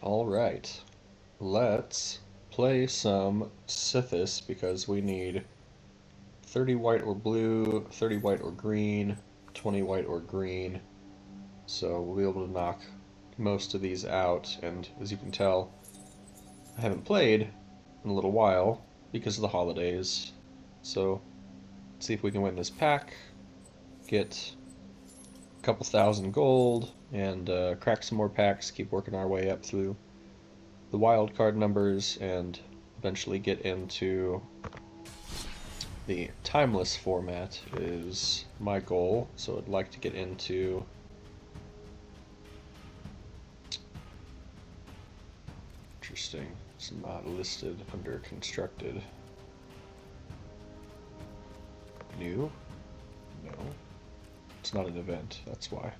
Alright, let's play some Sythis because we need 30 white or blue, 30 white or green, 20 white or green. So we'll be able to knock most of these out, and as you can tell, I haven't played in a little while because of the holidays. So let's see if we can win this pack, get a couple thousand gold, and crack some more packs, keep working our way up through the wild card numbers, and eventually get into the timeless format is my goal. So I'd like to get into interesting. It's not listed under constructed. New? No. It's not an event, that's why.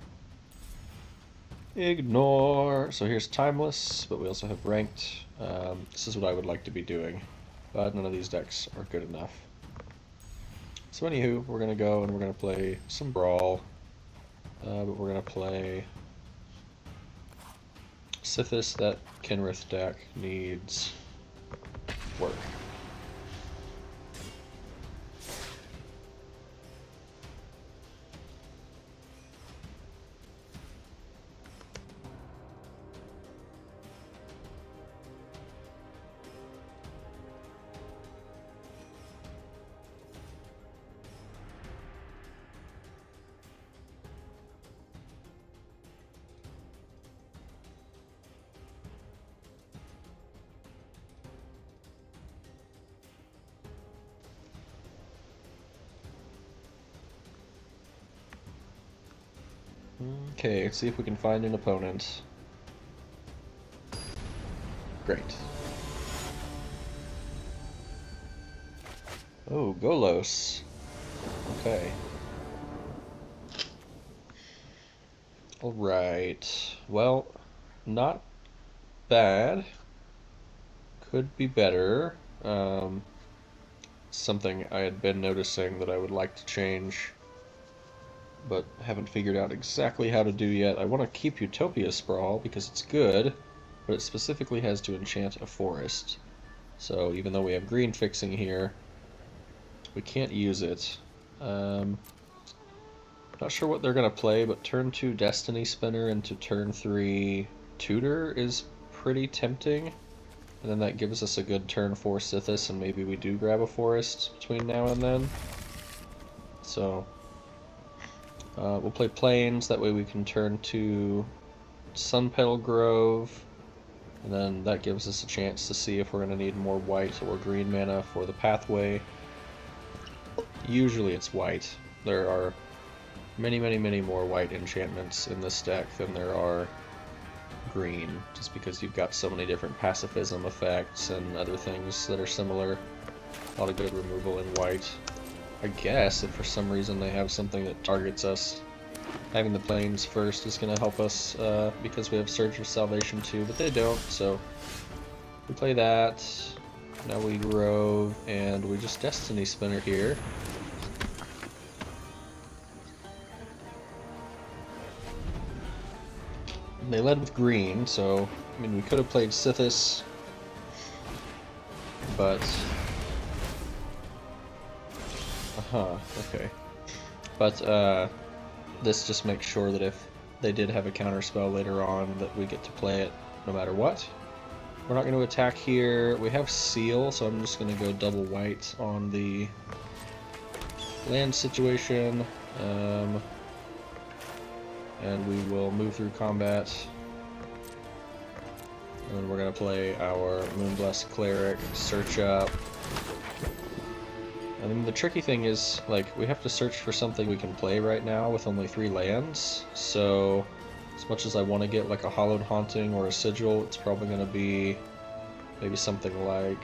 Ignore. So here's timeless, but we also have ranked. This is what I would like to be doing, but none of these decks are good enough. So anywho, we're gonna go and we're gonna play some Brawl, but we're gonna play Sythis. That Kenrith deck needs work. Okay, let's see if we can find an opponent. Great. Oh, Golos. Okay. Alright. Well, not bad. Could be better. Something I had been noticing that I would like to change, but haven't figured out exactly how to do yet. I want to keep Utopia Sprawl because it's good, but it specifically has to enchant a forest. So even though we have green fixing here, we can't use it. Not sure what they're going to play, but turn 2 Destiny Spinner into turn 3 Tutor is pretty tempting. And then that gives us a good turn 4 Sythis, and maybe we do grab a forest between now and then. So we'll play Plains, that way we can turn to Sun Petal Grove, and then that gives us a chance to see if we're going to need more white or green mana for the pathway. Usually it's white. There are many more white enchantments in this deck than there are green, just because you've got so many different pacifism effects and other things that are similar. A lot of good removal in white. I guess if for some reason they have something that targets us, having the Plains first is going to help us because we have Surge of Salvation too, but they don't, so we play that. Now we Grove, and we just Destiny Spinner here. They led with green, so I mean we could have played Sythis, but okay. But this just makes sure that if they did have a counterspell later on, that we get to play it no matter what. We're not going to attack here. We have Seal, so I'm just going to go double white on the land situation. And we will move through combat. And then we're going to play our Moonblessed Cleric, search up. And then the tricky thing is, like, we have to search for something we can play right now with only 3 lands. So, as much as I want to get like a Hallowed Haunting or a Sigil, it's probably going to be maybe something like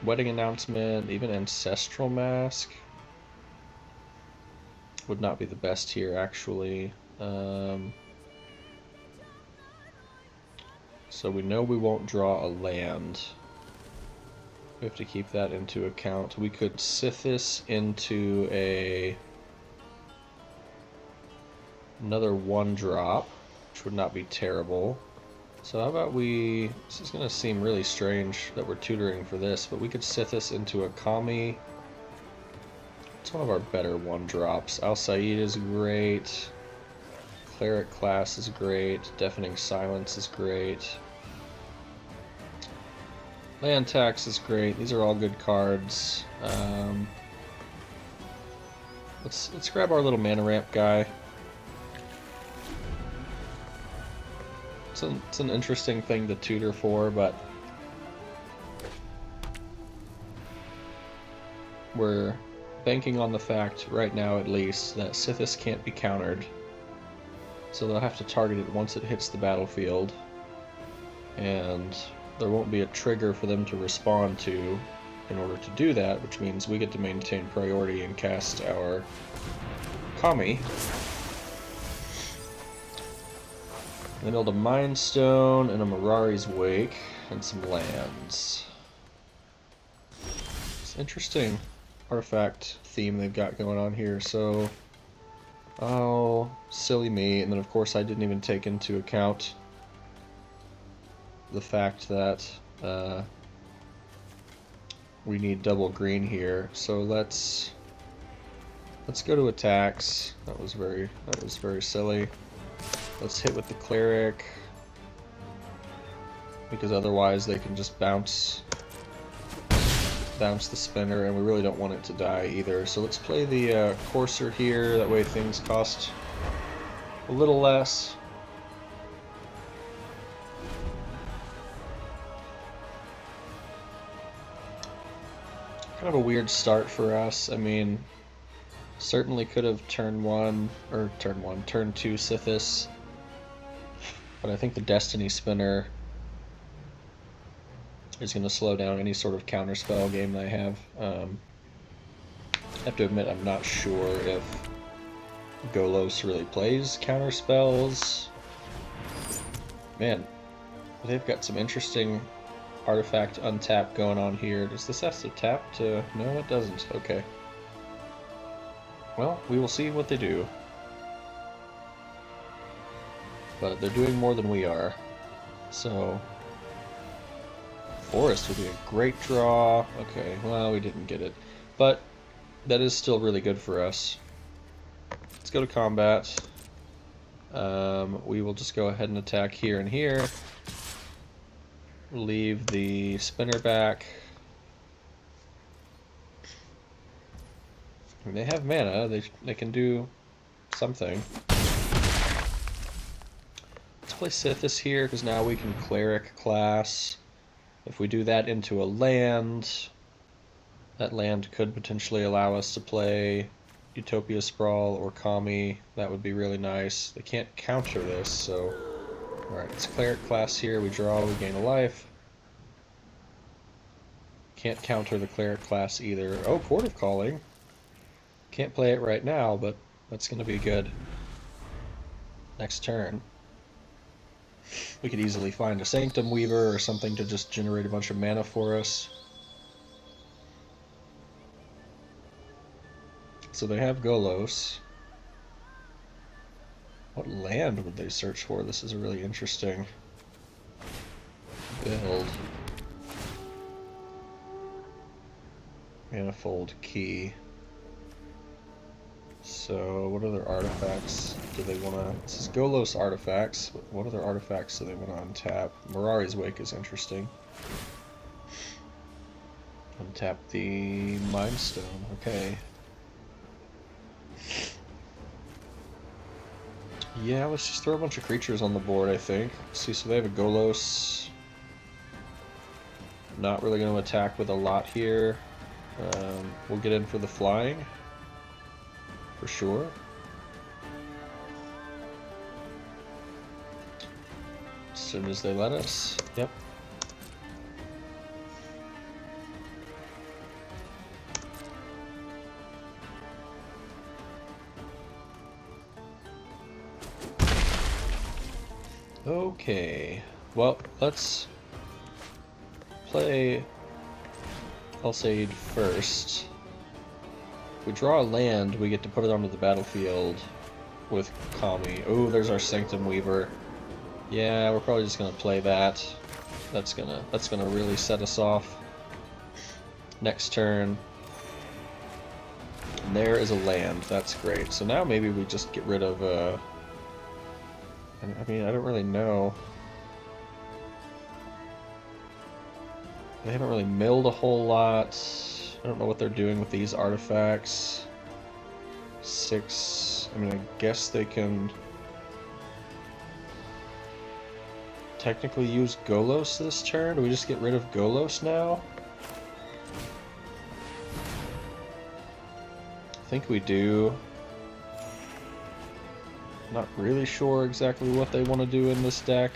Wedding Announcement, even Ancestral Mask. Would not be the best here, actually. So we know we won't draw a land. We have to keep that into account. We could Sythis into another 1-drop, which would not be terrible. So how about we... This is going to seem really strange that we're tutoring for this, but we could Sythis into a Kami. It's one of our better one-drops. Al-Said is great. Cleric class is great. Deafening Silence is great. Land Tax is great. These are all good cards. Let's grab our little mana ramp guy. It's an interesting thing to tutor for, but we're banking on the fact, right now at least, that Sythis can't be countered. So they'll have to target it once it hits the battlefield. And there won't be a trigger for them to respond to in order to do that, which means we get to maintain priority and cast our Kami. They build a Mind Stone and a Mirari's Wake and some lands. It's interesting artifact theme they've got going on here. So, oh, silly me. And then of course I didn't even take into account the fact that we need double green here. So let's go to attacks. That was very silly. Let's hit with the cleric, because otherwise they can just bounce the spinner, and we really don't want it to die either. So let's play the courser here, that way things cost a little less. Kind of a weird start for us. I mean, certainly could have turn 2 Sythis. But I think the Destiny Spinner is going to slow down any sort of counterspell game that I have. I have to admit, I'm not sure if Golos really plays counterspells. Man, they've got some interesting artifact untap going on here. Does this have to tap to... No, it doesn't. Okay. Well, we will see what they do. But they're doing more than we are. So, Forest would be a great draw. Okay, well, we didn't get it. But that is still really good for us. Let's go to combat. We will just go ahead and attack here and here. Leave the spinner back. I mean, they have mana. They can do something. Let's play Sythis here, because now we can cleric class. If we do that into a land, that land could potentially allow us to play Utopia Sprawl or Kami. That would be really nice. They can't counter this, so... Alright, it's cleric class here. We draw, we gain a life. Can't counter the cleric class either. Oh, Port of Calling. Can't play it right now, but that's going to be good. Next turn. We could easily find a Sanctum Weaver or something to just generate a bunch of mana for us. So they have Golos. What land would they search for? This is a really interesting build. Manifold Key. So, what other artifacts do they want to... This is Golos artifacts, but what other artifacts do they want to untap? Mirari's Wake is interesting. Untap the Mind Stone, okay. Yeah, let's just throw a bunch of creatures on the board, I think. See, so they have a Golos. Not really going to attack with a lot here. We'll get in for the flying. For sure. As soon as they let us. Yep. Okay. Well, let's play Al-Said first. If we draw a land, we get to put it onto the battlefield with Kami. Oh, there's our Sanctum Weaver. Yeah, we're probably just gonna play that. That's gonna really set us off. Next turn. And there is a land. That's great. So now maybe we just get rid of I mean, I don't really know. They haven't really milled a whole lot. I don't know what they're doing with these artifacts. 6. I mean, I guess they can technically use Golos this turn. Do we just get rid of Golos now? I think we do. Not really sure exactly what they want to do in this deck,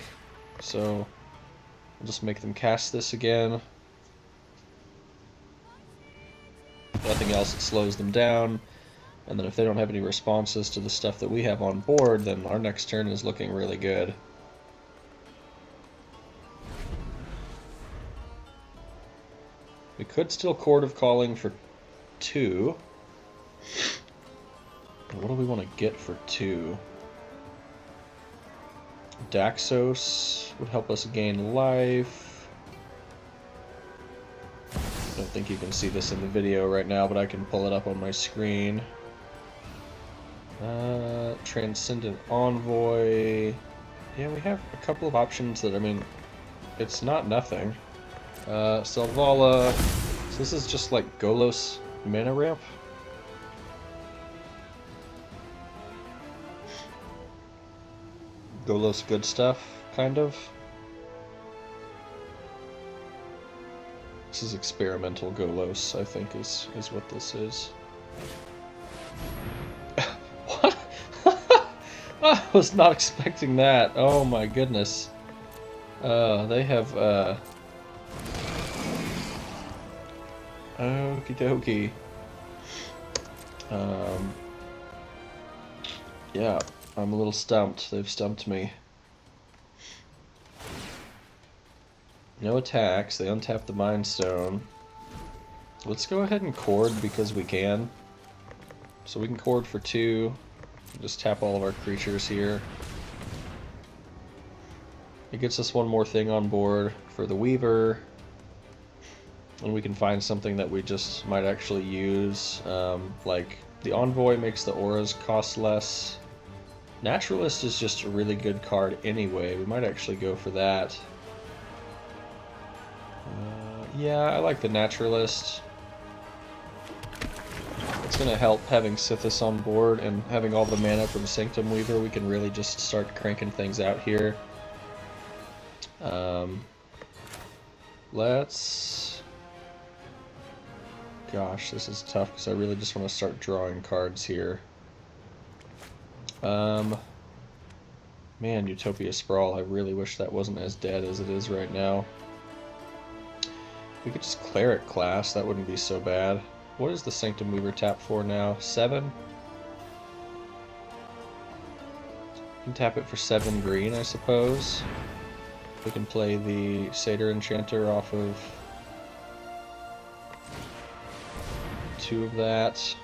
so we'll just make them cast this again. Nothing else that slows them down, and then if they don't have any responses to the stuff that we have on board, then our next turn is looking really good. We could still Chord of Calling for 2. What do we want to get for 2? Daxos would help us gain life. I don't think you can see this in the video right now, but I can pull it up on my screen. Transcendent Envoy. Yeah, we have a couple of options that, I mean, it's not nothing. Selvala. So this is just like Golos mana ramp. Golos good stuff, kind of. This is experimental Golos, I think, is what this is. What? I was not expecting that. Oh my goodness. They have, okie dokie. Yeah, I'm a little stumped. They've stumped me. No attacks. They untap the Mind Stone. Let's go ahead and Chord because we can. So we can Chord for 2. Just tap all of our creatures here. It gets us one more thing on board for the Weaver. And we can find something that we just might actually use. Like the Envoy makes the auras cost less. Naturalist is just a really good card anyway. We might actually go for that. Yeah, I like the Naturalist. It's going to help having Sythis on board and having all the mana from Sanctum Weaver. We can really just start cranking things out here. Let's... Gosh, this is tough because I really just want to start drawing cards here. Man, Utopia Sprawl, I really wish that wasn't as dead as it is right now. We could just Cleric class, that wouldn't be so bad. What is the Sanctum Weaver tap for now? 7? We can tap it for 7 green, I suppose. We can play the Satyr Enchanter off of 2 of that.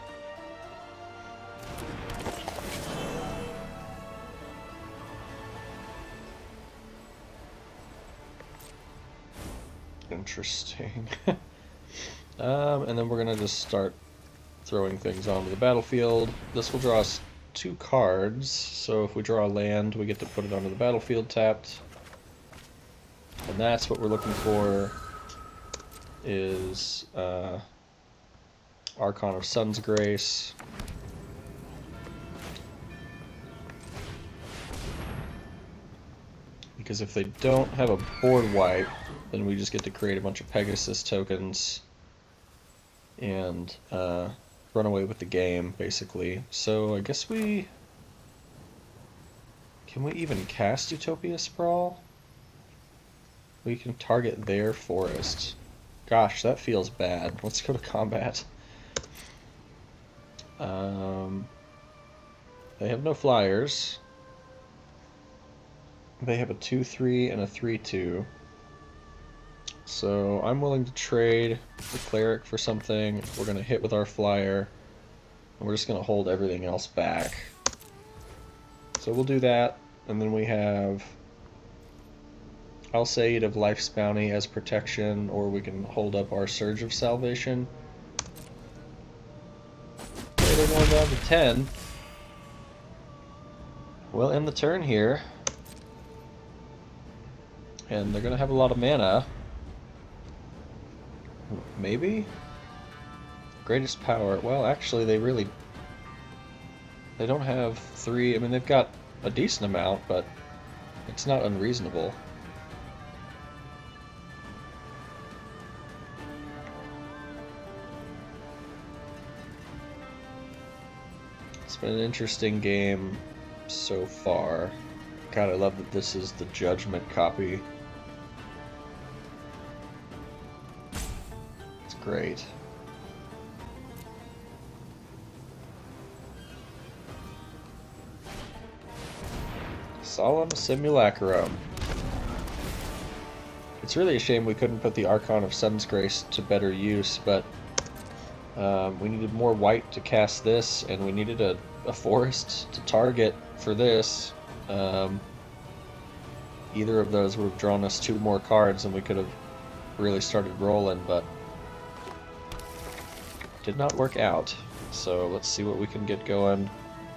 Interesting. And then we're gonna just start throwing things onto the battlefield. This will draw us 2 cards, so if we draw a land, we get to put it onto the battlefield tapped. And that's what we're looking for, is Archon of Sun's Grace. Because if they don't have a board wipe, then we just get to create a bunch of Pegasus tokens and run away with the game, basically. So I guess we... Can we even cast Utopia Sprawl? We can target their forest. Gosh, that feels bad. Let's go to combat. They have no flyers. They have a 2/3 and a 3/2. So I'm willing to trade the Cleric for something. We're going to hit with our flyer. And we're just going to hold everything else back. So we'll do that. And then we have I'll say Eat of Life's Bounty as protection, or we can hold up our Surge of Salvation. Okay, they're going down to 10. We'll end the turn here. And they're going to have a lot of mana. Maybe? Greatest power. Well, actually, they don't have 3. I mean, they've got a decent amount, but it's not unreasonable. It's been an interesting game so far. God, I love that this is the Judgment copy. It's great. Solemn Simulacrum. It's really a shame we couldn't put the Archon of Sun's Grace to better use, but we needed more white to cast this, and we needed a forest to target for this. Either of those would have drawn us 2 more cards, and we could have really started rolling, but did not work out. So let's see what we can get going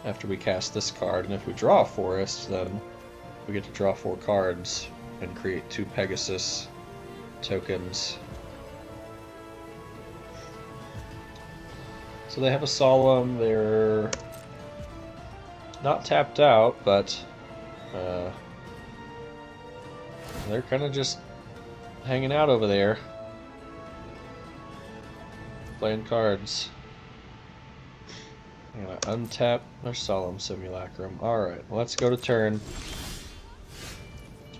after we cast this card, and if we draw a forest, then we get to draw 4 cards and create 2 Pegasus tokens. So they have a Solemn. They're not tapped out, but they're kind of just hanging out over there, playing cards. I'm gonna untap our Solemn Simulacrum. Alright, let's go to turn.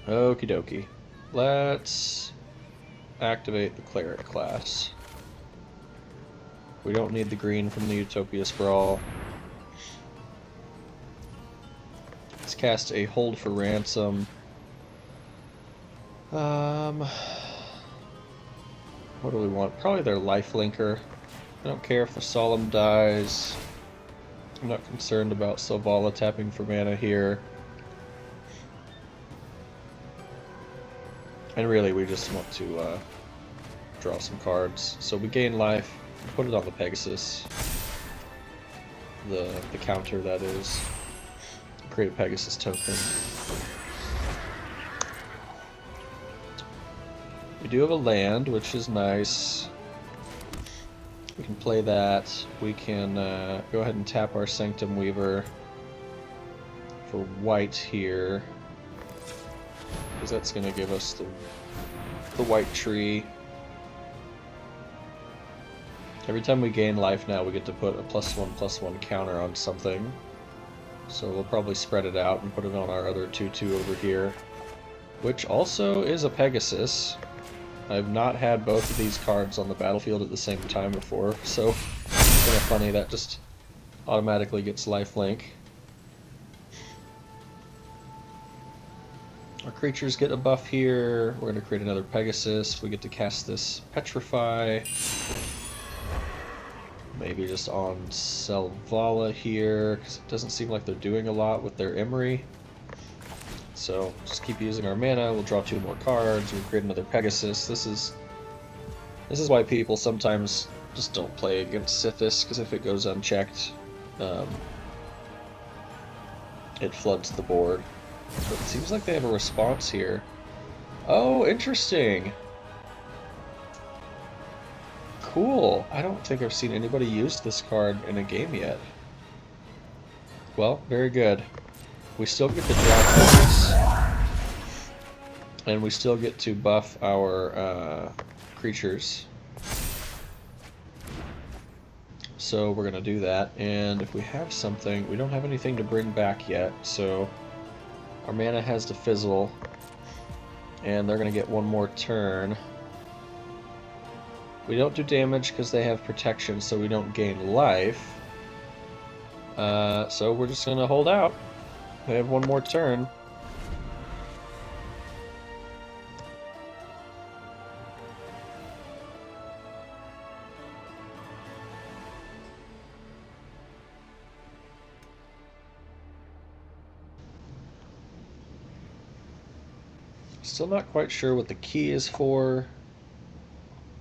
Okie dokie. Let's activate the Cleric class. We don't need the green from the Utopia Sprawl. Let's cast a Hold for Ransom. What do we want? Probably their Lifelinker. I don't care if the Solemn dies. I'm not concerned about Selvala tapping for mana here. And really, we just want to draw some cards. So we gain life, put it on the Pegasus. The counter, that is. Create a Pegasus token. We do have a land, which is nice. We can play that. We can go ahead and tap our Sanctum Weaver for white here, because that's going to give us the white tree. Every time we gain life now, we get to put a +1/+1 counter on something. So we'll probably spread it out and put it on our other 2/2 over here, which also is a Pegasus. I've not had both of these cards on the battlefield at the same time before, so it's kind of funny that just automatically gets lifelink. Our creatures get a buff here. We're going to create another Pegasus. We get to cast this Petrify. Maybe just on Selvala here, because it doesn't seem like they're doing a lot with their Emery. So just keep using our mana. We'll draw 2 more cards. We'll create another Pegasus. This is why people sometimes just don't play against Sythis, because if it goes unchecked, it floods the board. But it seems like they have a response here. Oh, interesting. Cool. I don't think I've seen anybody use this card in a game yet. Well, very good. We still get to draw cards, and we still get to buff our creatures. So we're going to do that, and if we have something, we don't have anything to bring back yet, so our mana has to fizzle, and they're going to get 1 more turn. We don't do damage because they have protection, so we don't gain life. So we're just going to hold out. They have 1 more turn. Still not quite sure what the key is for,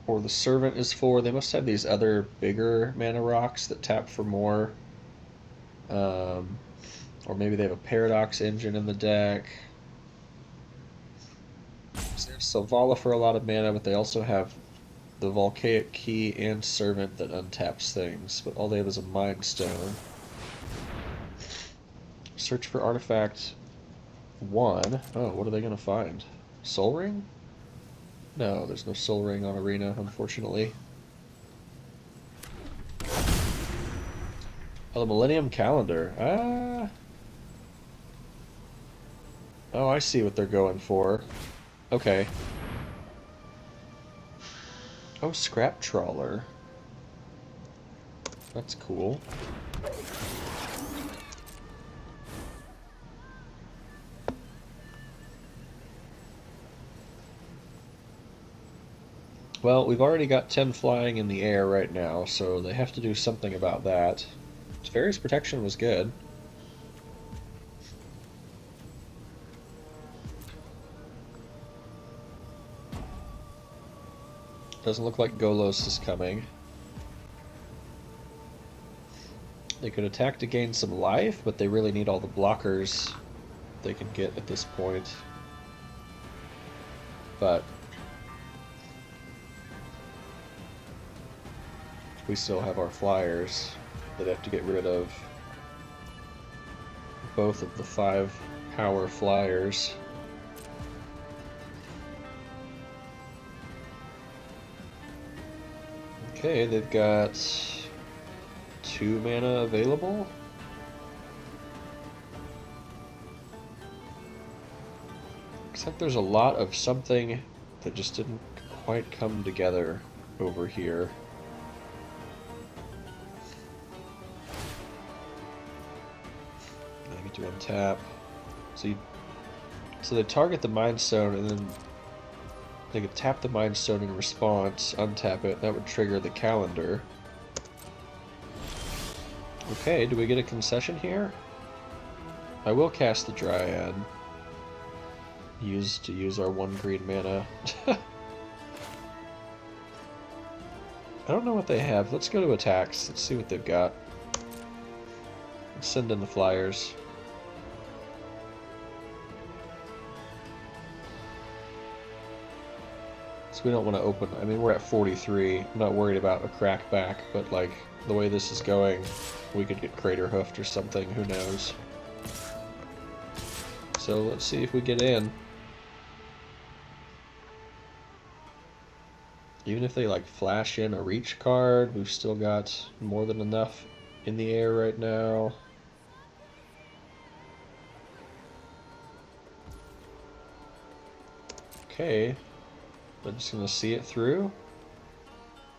or the servant is for. They must have these other bigger mana rocks that tap for more. Um, or maybe they have a paradox engine in the deck. So they have Selvala for a lot of mana, but they also have the Volcaic Key and Servant that untaps things, but all they have is a Mind Stone. Search for Artifact 1. Oh, what are they going to find? Soul Ring? No, there's no Soul Ring on Arena, unfortunately. Oh, the Millennium Calendar. Ah. Oh, I see what they're going for. Okay. Oh, Scrap Trawler. That's cool. Well, we've already got 10 flying in the air right now, so they have to do something about that. Fairy's Protection was good. Doesn't look like Golos is coming. They could attack to gain some life, but they really need all the blockers they can get at this point. But we still have our flyers that have to get rid of both of the 5 power flyers. Okay, they've got 2 mana available. Looks like there's a lot of something that just didn't quite come together over here. I get to untap. So they target the Mind Stone, and then they could tap the Mind Stone in response, untap it. That would trigger the calendar. Okay, do we get a concession here? I will cast the Dryad. Use our 1 green mana. I don't know what they have. Let's go to attacks. Let's see what they've got. Let's send in the flyers. So we don't want to open. I mean, we're at 43. I'm not worried about a crackback, but like the way this is going, we could get Crater Hoofed or something. Who knows? So let's see if we get in. Even if they like flash in a reach card, we've still got more than enough in the air right now. Okay, I'm just gonna see it through.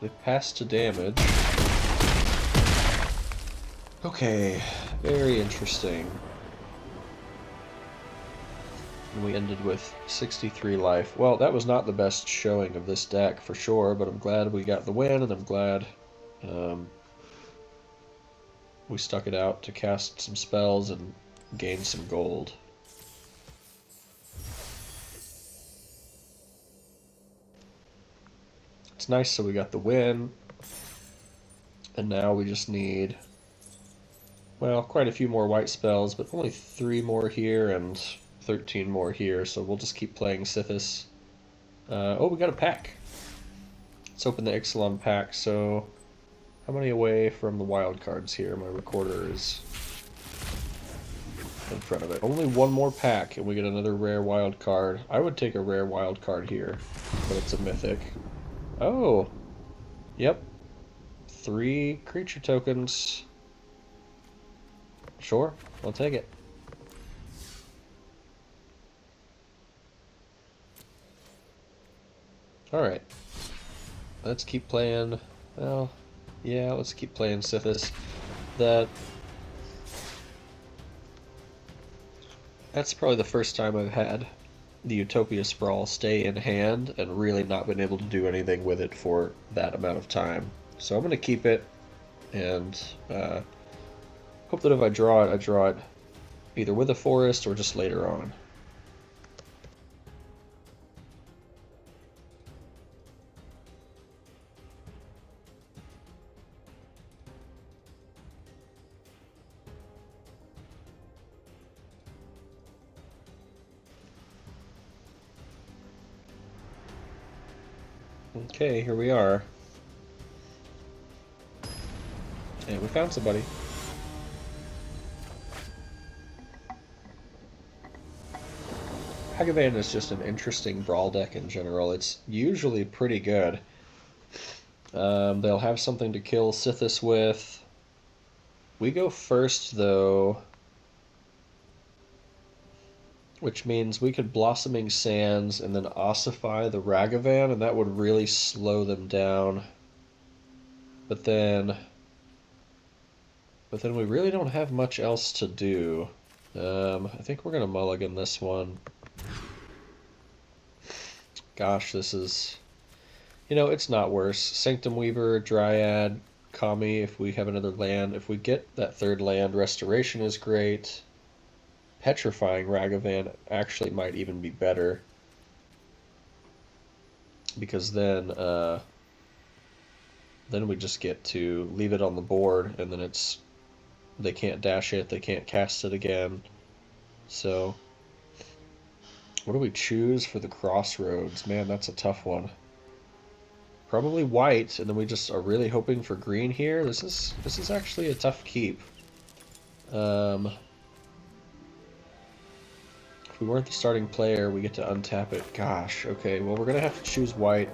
They passed to damage. Okay, very interesting. And we ended with 63 life. Well, that was not the best showing of this deck for sure, but I'm glad we got the win, and I'm glad we stuck it out to cast some spells and gain some gold. It's nice, so we got the win, and now we just need, well, quite a few more white spells, but only 3 more here and 13 more here, so we'll just keep playing Sythis. Oh, we got a pack. Let's open the Ixalan pack. So, how many away from the wild cards here? My recorder is in front of it. Only 1 more pack, and we get another rare wild card. I would take a rare wild card here, but it's a mythic. Oh, yep. 3 creature tokens. Sure, I'll take it. Alright. Let's keep playing. Well, yeah, let's keep playing Sythis. That's probably the first time I've had the Utopia Sprawl stay in hand and really not been able to do anything with it for that amount of time. So I'm going to keep it, and hope that if I draw it either with a forest or just later on. Okay, here we are. And we found somebody. Hagavan is just an interesting brawl deck in general. It's usually pretty good. They'll have something to kill Sythis with. We go first, though, which means we could Blossoming Sands and then ossify the Ragavan, and that would really slow them down. But then we really don't have much else to do. I think we're going to mulligan this one. Gosh, this is... You know, it's not worse. Sanctum Weaver, Dryad, Kami, if we have another land. If we get that third land, Restoration is great. Petrifying Ragavan actually might even be better. Because then we just get to leave it on the board, and then it's... They can't dash it, they can't cast it again. So... What do we choose for the Crossroads? Man, that's a tough one. Probably white, and then we just are really hoping for green here. This is actually a tough keep. If we weren't the starting player, we get to untap it. Gosh, okay, well we're gonna have to choose white.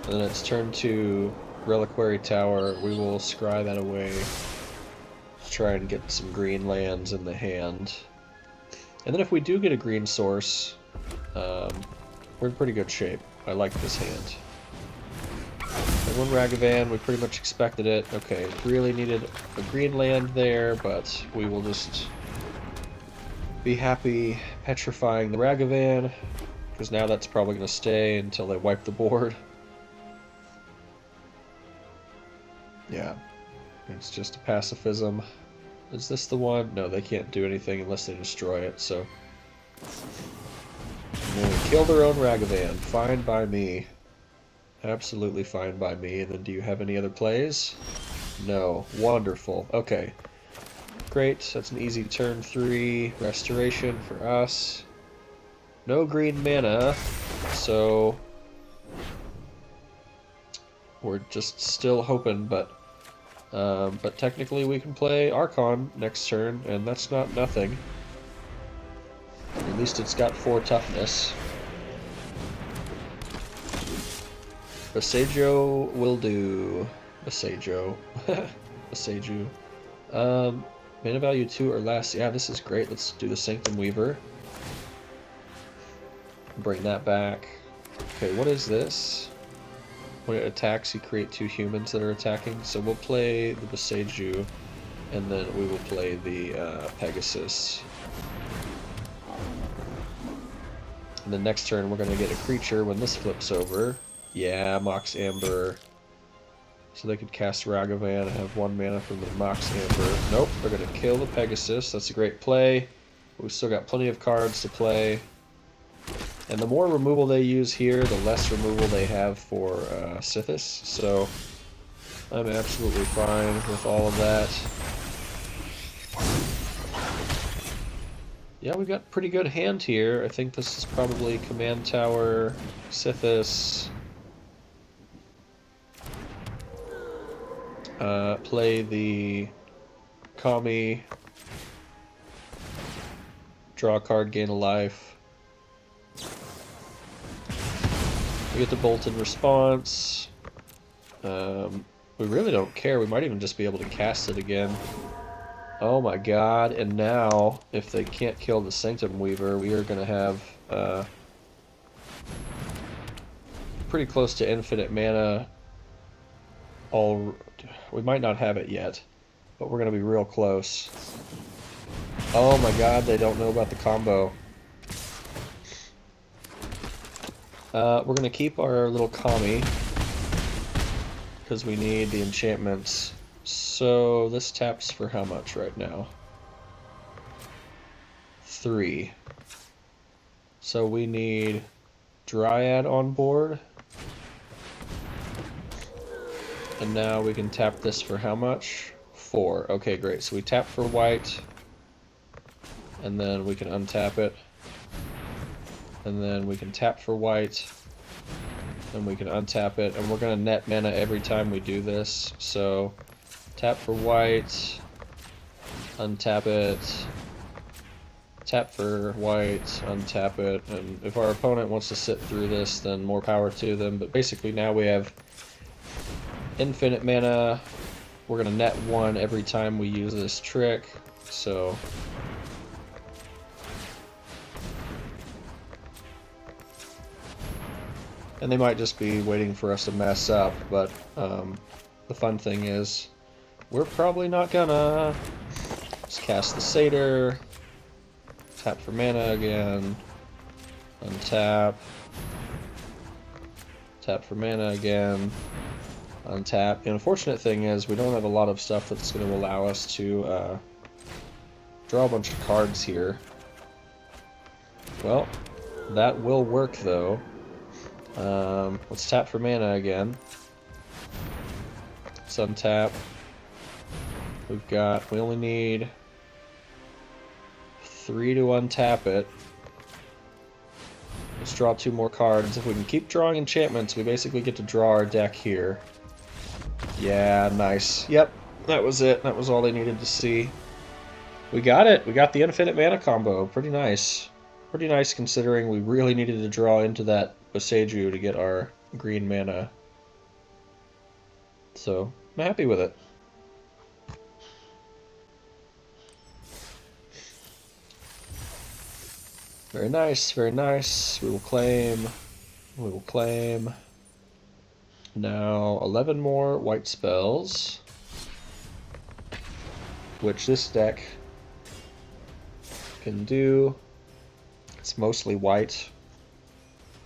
And then it's turn to Reliquary Tower. We will scry that away. Let's try and get some green lands in the hand. And then if we do get a green source, we're in pretty good shape. I like this hand. And one Ragavan, we pretty much expected it. Okay, really needed a green land there, but we will just be happy petrifying the Ragavan, because now that's probably going to stay until they wipe the board. Yeah, it's just a pacifism. Is this the one? No, they can't do anything unless they destroy it, so... And they kill their own Ragavan. Fine by me. Absolutely fine by me. And then do you have any other plays? No. Wonderful. Okay. Great. That's an easy turn 3. Restoration for us. No green mana, so... We're just still hoping, but technically we can play Archon next turn, and that's not nothing. At least it's got 4 toughness. Basejo will do. Basejo. Baseju. Mana value 2 or less. Yeah, this is great. Let's do the Sanctum Weaver. Bring that back. Okay, what is this? When it attacks, you create 2 humans that are attacking. So we'll play the Baseju, and then we will play the Pegasus. And then next turn, we're going to get a creature when this flips over. Yeah, Mox Amber. So they could cast Ragavan and have 1 mana from the Mox Amber. Nope, they're going to kill the Pegasus. That's a great play. We've still got plenty of cards to play. And the more removal they use here, the less removal they have for Sythis. So I'm absolutely fine with all of that. Yeah, we've got a pretty good hand here. I think this is probably Command Tower, Sythis. Play the Kami. Draw a card, gain a life. We get the Bolted Response. We really don't care. We might even just be able to cast it again. Oh my god, and now, if they can't kill the Sanctum Weaver, we are going to have pretty close to infinite mana. We might not have it yet, but we're going to be real close. Oh my god, they don't know about the combo. We're going to keep our little Kami, because we need the enchantments. So this taps for how much right now? 3. So we need Dryad on board. And now we can tap this for how much? 4. Okay, great. So we tap for white. And then we can untap it. And then we can tap for white. Then we can untap it, and we're going to net mana every time we do this. So tap for white, untap it, tap for white, untap it, and if our opponent wants to sit through this, then more power to them. But basically now we have infinite mana. We're going to net 1 every time we use this trick, so... And they might just be waiting for us to mess up, but the fun thing is, we're probably not gonna. Let's cast the Satyr, tap for mana again, untap, tap for mana again, untap. The unfortunate thing is we don't have a lot of stuff that's going to allow us to draw a bunch of cards here. Well, that will work though. Let's tap for mana again. Let's untap. We only need 3 to untap it. Let's draw 2 more cards. If we can keep drawing enchantments, we basically get to draw our deck here. Yeah, nice. Yep, that was it. That was all they needed to see. We got it. We got the infinite mana combo. Pretty nice. Pretty nice considering we really needed to draw into that Boseiju to get our green mana. So, I'm happy with it. Very nice, very nice. We will claim. We will claim. Now, 11 more white spells. Which this deck can do. It's mostly white,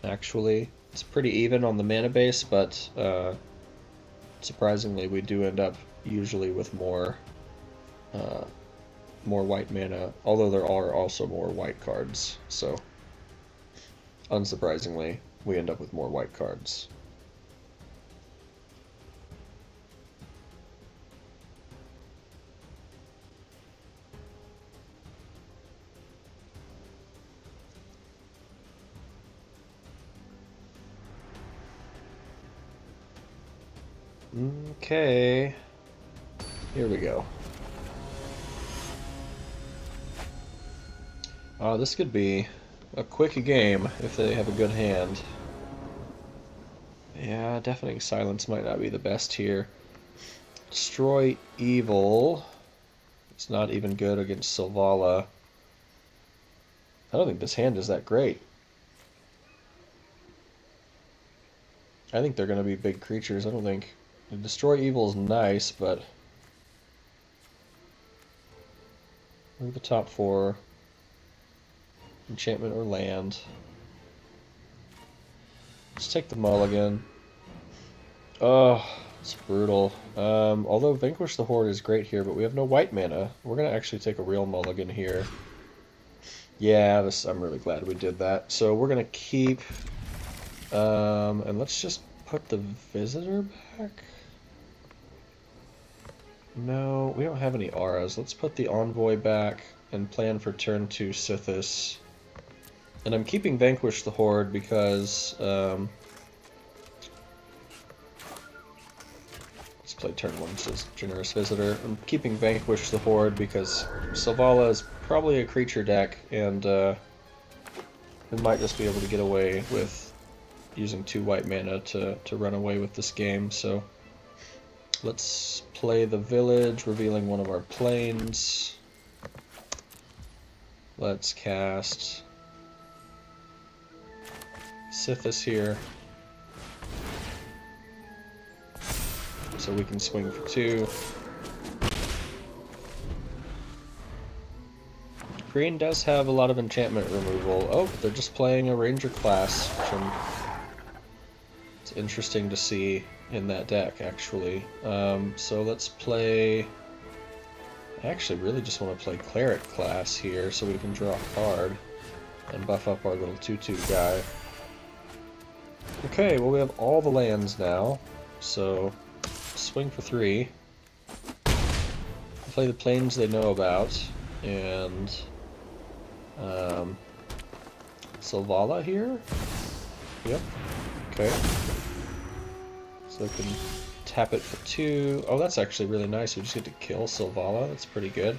actually. It's pretty even on the mana base, but surprisingly we do end up usually with more white mana, although there are also more white cards, so unsurprisingly we end up with more white cards. Okay, here we go. This could be a quick game if they have a good hand. Yeah, Deafening Silence might not be the best here. Destroy Evil. It's not even good against Selvala. I don't think this hand is that great. I think they're going to be big creatures. I don't think... Destroy Evil is nice, but... Look at the top 4. Enchantment or land. Let's take the mulligan. Oh, it's brutal. Although Vanquish the Horde is great here, but we have no white mana. We're going to actually take a real mulligan here. Yeah, I'm really glad we did that. So we're going to keep... and let's just put the Visitor back. No, we don't have any auras. Let's put the Envoy back and plan for turn 2 Sythis. And I'm keeping Vanquish the Horde because... let's play turn 1 says Generous Visitor. I'm keeping Vanquish the Horde because Selvala is probably a creature deck, and we might just be able to get away with using 2 white mana to run away with this game, so... Let's play the village, revealing one of our planes. Let's cast Sythis here. So we can swing for 2. Green does have a lot of enchantment removal. Oh, they're just playing a ranger class, which it's interesting to see in that deck, actually. So let's play... I actually really just want to play Cleric class here so we can draw a card and buff up our little 2/2 guy. Okay, well we have all the lands now, so swing for 3. Play the planes they know about, and Selvala here? Yep. Okay. So I can tap it for 2. Oh, that's actually really nice. We just get to kill Sylvala. That's pretty good.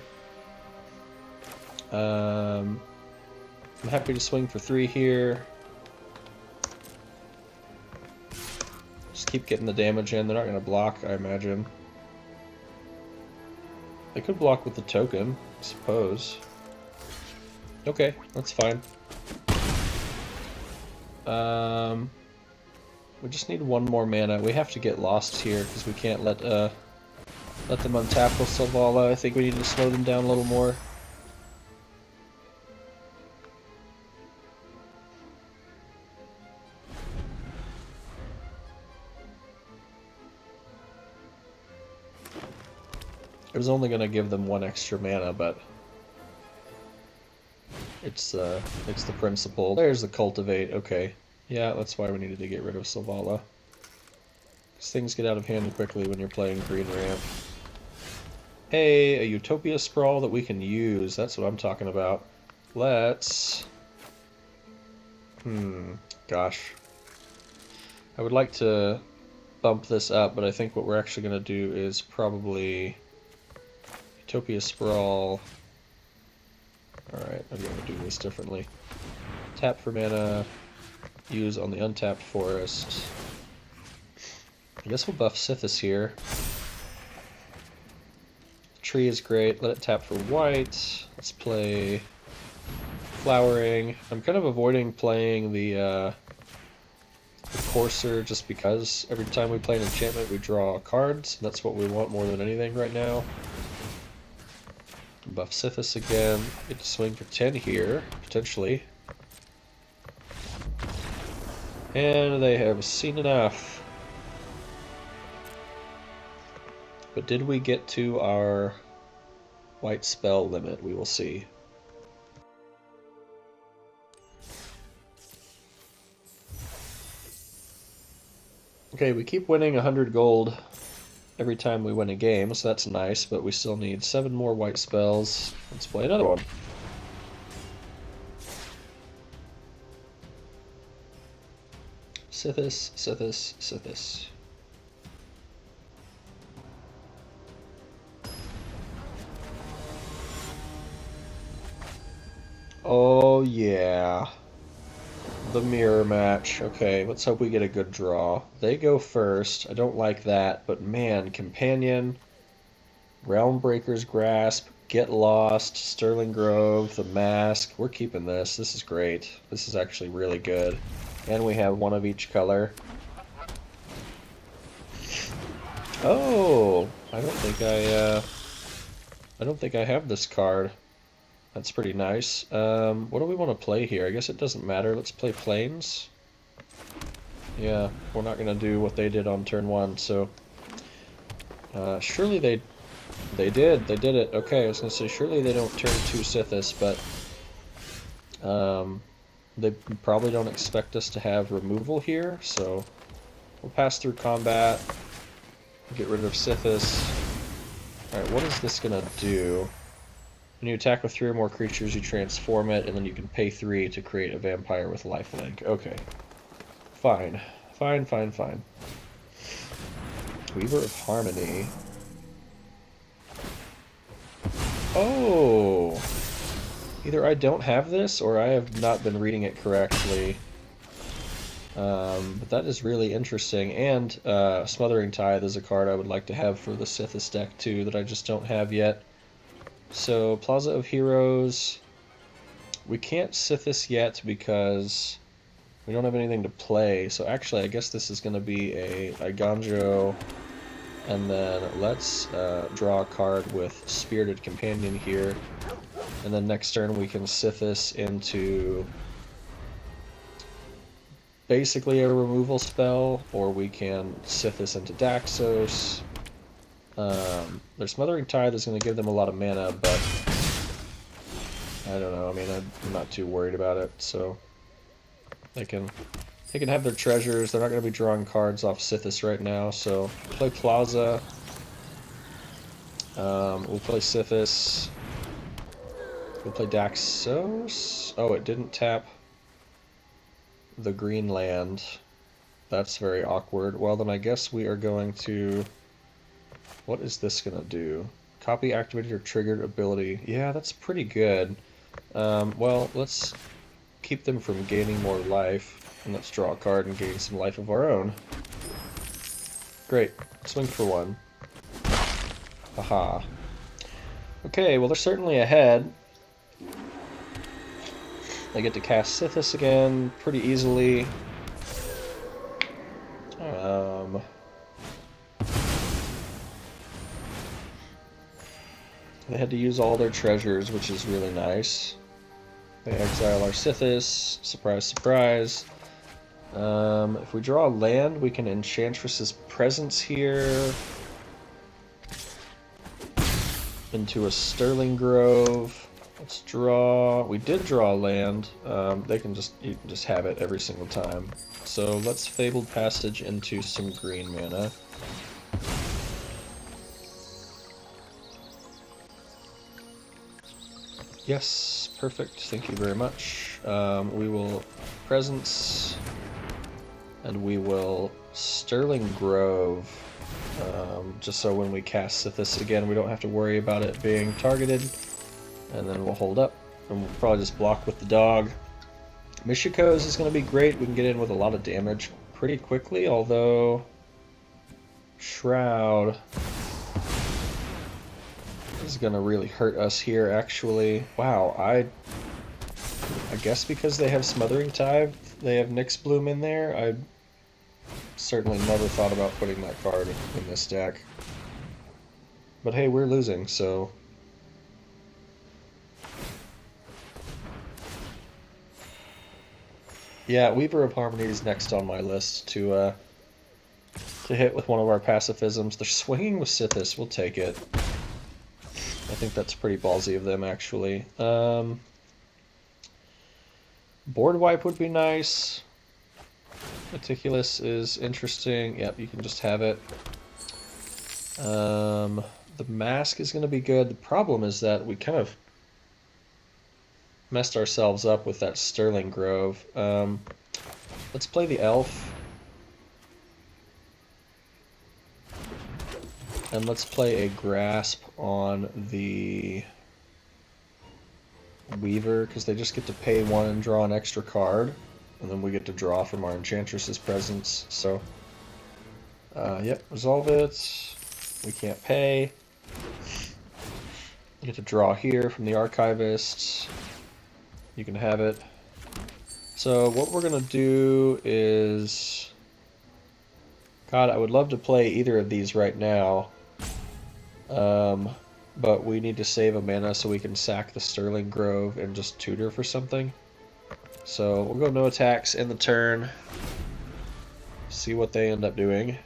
I'm happy to swing for 3 here. Just keep getting the damage in. They're not going to block, I imagine. They could block with the token, I suppose. Okay, that's fine. We just need 1 more mana. We have to get lost here because we can't let them untap with Sylvala. I think we need to slow them down a little more. It was only going to give them 1 extra mana, but it's the principle. There's the Cultivate. Okay. Yeah, that's why we needed to get rid of Sylvala. Because things get out of hand quickly when you're playing green ramp. Hey, a Utopia Sprawl that we can use. That's what I'm talking about. Let's... Gosh. I would like to bump this up, but I think what we're actually going to do is probably... Utopia Sprawl... Alright, I'm going to do this differently. Tap for mana, use on the untapped forest. I guess we'll buff Sythis here. Tree is great, let it tap for white. Let's play Flowering. I'm kind of avoiding playing the Courser just because every time we play an enchantment we draw cards. That's what we want more than anything right now. Buff Sythis again. Get to swing for 10 here, potentially. And they have seen enough. But did we get to our white spell limit? We will see. Okay, we keep winning 100 gold every time we win a game, so that's nice, but we still need 7 more white spells. Let's play another one. Sythis, Sythis, Sythis. Oh yeah. The mirror match. Okay, let's hope we get a good draw. They go first. I don't like that, but man, Companion, Realmbreaker's Grasp, Get Lost, Sterling Grove, The Mask. We're keeping this. This is great. This is actually really good. And we have 1 of each color. Oh, I don't think I have this card. That's pretty nice. What do we want to play here? I guess it doesn't matter. Let's play Plains. Yeah, we're not going to do what they did on turn 1, so... surely they did. They did it. Okay, I was going to say, surely they don't turn 2 Sythis, but... they probably don't expect us to have removal here, so... We'll pass through combat. Get rid of Sythis. Alright, what is this going to do? When you attack with 3 or more creatures, you transform it, and then you can pay 3 to create a vampire with lifelink. Okay. Fine. Fine, fine, fine. Weaver of Harmony. Oh! Either I don't have this, or I have not been reading it correctly. But that is really interesting, and Smothering Tithe is a card I would like to have for the Sythis deck, too, that I just don't have yet. So, Plaza of Heroes, we can't Sythis yet because we don't have anything to play, so actually I guess this is going to be a Ganjo, and then let's draw a card with Spirited Companion here, and then next turn we can Sythis into basically a removal spell, or we can Sythis into Daxos. Their Smothering Tithe is going to give them a lot of mana, but I don't know. I mean, I'm not too worried about it, so they can have their treasures. They're not going to be drawing cards off Sythis right now, so play Plaza. We'll play Sythis. We'll play Daxos. Oh, it didn't tap the green land. That's very awkward. Well, then I guess we are going to... What is this going to do? Copy activated or triggered ability. Yeah, that's pretty good. Well, let's keep them from gaining more life. And let's draw a card and gain some life of our own. Great. Swing for one. Haha. Okay, well they're certainly ahead. They get to cast Sythis again pretty easily. They had to use all their treasures, which is really nice. They exile our Sythis. Surprise, surprise. If we draw land, we can Enchantress's Presence here into a Sterling Grove. Let's draw. We did draw land. You can just have it every single time. So let's Fabled Passage into some green mana. Yes, perfect. Thank you very much. We will Presence, and we will Sterling Grove, just so when we cast Sythis again, we don't have to worry about it being targeted. And then we'll hold up, and we'll probably just block with the dog. Michiko's is going to be great. We can get in with a lot of damage pretty quickly, although Shroud is going to really hurt us here, actually. Wow, I guess because they have Smothering Tithe, they have Nyx Bloom in there. I certainly never thought about putting that card in this deck. But hey, we're losing, so... Yeah, Weaver of Harmony is next on my list to hit with one of our pacifisms. They're swinging with Sythis. We'll take it. I think that's pretty ballsy of them, actually. Board wipe would be nice. Meticulous is interesting. Yep, you can just have it. The mask is going to be good. The problem is that we kind of messed ourselves up with that Sterling Grove. Let's play the Elf. And let's play a Grasp on the Weaver, because they just get to pay one and draw an extra card. And then we get to draw from our Enchantress's Presence. So, yep, resolve it. We can't pay. You get to draw here from the Archivist. You can have it. So what we're going to do is... God, I would love to play either of these right now. But we need to save a mana so we can sack the Sterling Grove and just tutor for something. So we'll go no attacks in the turn. See what they end up doing.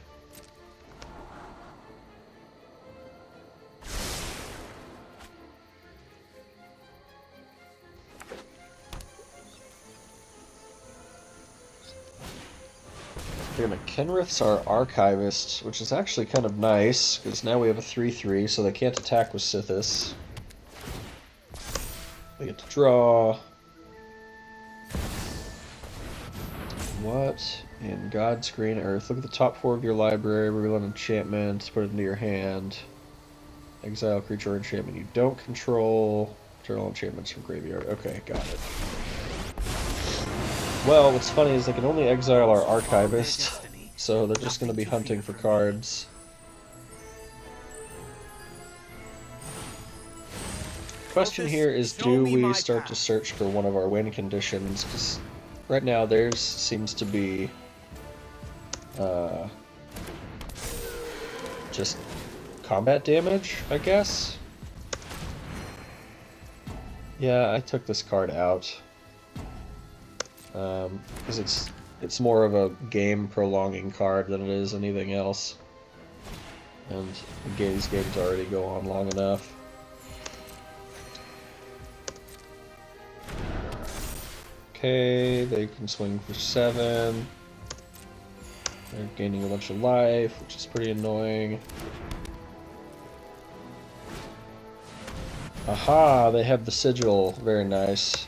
Kenrith's our Archivist, which is actually kind of nice, because now we have a 3/3, so they can't attack with Sythis. They get to draw. What in God's green earth? Look at the top 4 of your library, reveal an enchantment, put it into your hand. Exile a creature or enchantment you don't control. Journal enchantments from graveyard. Okay, got it. Well, what's funny is they can only exile our Archivist. So they're just going to be hunting for cards. Question here is, do we start to search for one of our win conditions? Because right now theirs seems to be just combat damage, I guess? Yeah, I took this card out. Because it's more of a game prolonging card than it is anything else. And these games already go on long enough. Okay, they can swing for 7. They're gaining a bunch of life, which is pretty annoying. Aha, they have the sigil. Very nice.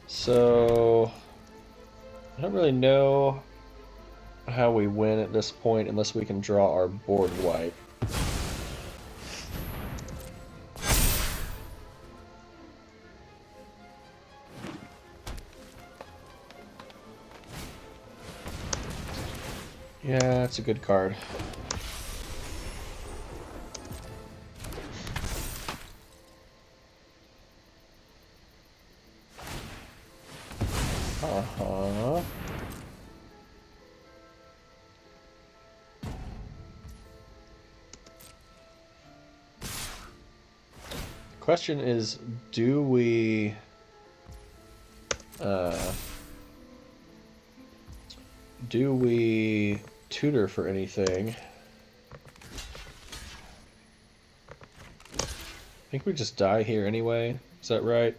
So, I don't really know how we win at this point unless we can draw our board wipe. Yeah, it's a good card. Uh-huh. The question is, do we tutor for anything? I think we just die here anyway. Is that right?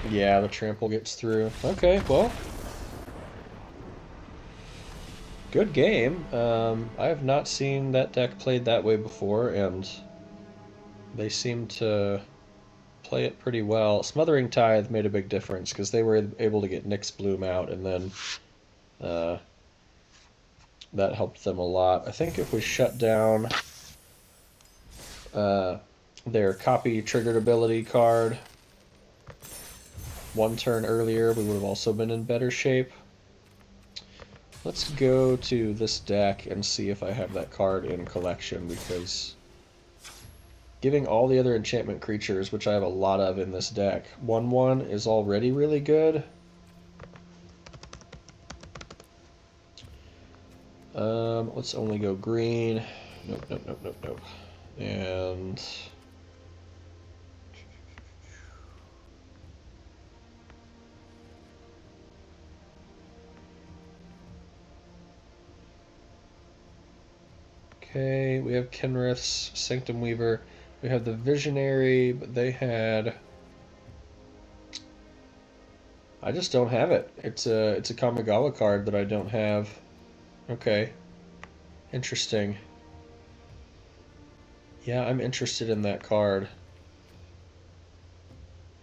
Yeah, the trample gets through. Okay, well. Good game. I have not seen that deck played that way before, and they seem to play it pretty well. Smothering Tithe made a big difference because they were able to get Nyx Bloom out, and then that helped them a lot. I think if we shut down their copy triggered ability card one turn earlier, we would have also been in better shape. Let's go to this deck and see if I have that card in collection, because giving all the other enchantment creatures, which I have a lot of in this deck, 1/1 is already really good. Let's only go green. Nope, nope, nope, nope, nope. And okay, we have Kenrith's Sanctum Weaver. We have the Visionary, but they had... I just don't have it. It's a Kamigawa card that I don't have. Okay. Interesting. Yeah, I'm interested in that card.